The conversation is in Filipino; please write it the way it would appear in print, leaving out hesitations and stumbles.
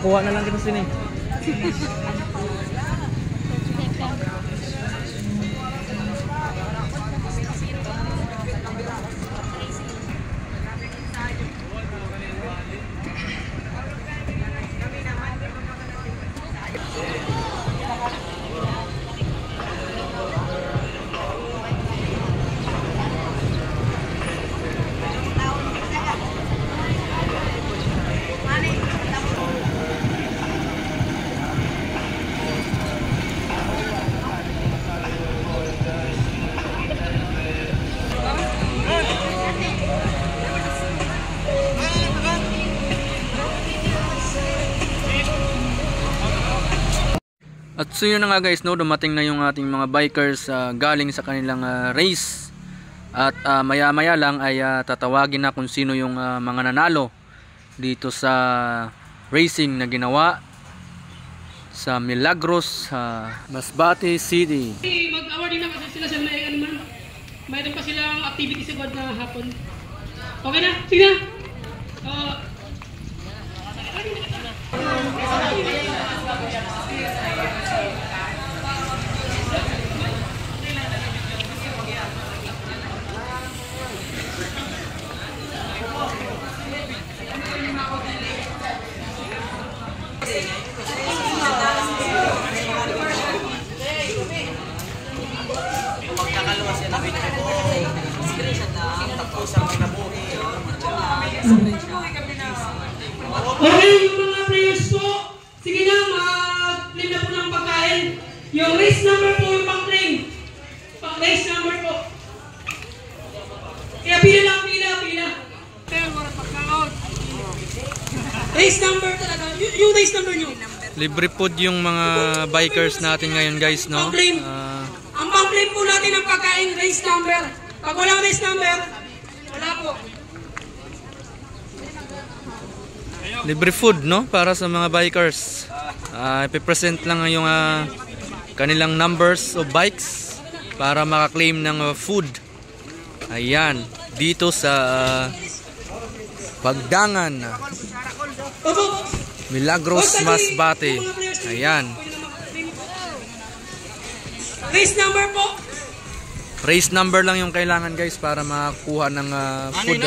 Kuha na lang kita sini. At so yun na nga guys, no, dumating na yung ating mga bikers galing sa kanilang race. At maya maya lang ay tatawagin na kung sino yung mga nanalo dito sa racing na ginawa sa Milagros, Masbate City. Mag-awarding na kasi sila sa mayroon pa silang activity sa God na hapon. Okay na? Sige na! Okay, yung mga players po, sige na, mag-claim na po ng pagkain. Yung race number po yung pang-claim. Race number po. Kaya pila lang, pila. Race number talaga, yung race number nyo. Libre food yung mga bikers natin ngayon guys, no? Ang pang-claim po natin ng pagkain, race number. Pag walang race number, wala po. Libre food, no, para sa mga bikers. Ipipresent lang yung kanilang numbers of bikes para makaklaim ng food. Ayan, dito sa Pagdangan, Milagros, Masbate. Ayan. Race number po. Race number lang yung kailangan guys para makakuha ng food.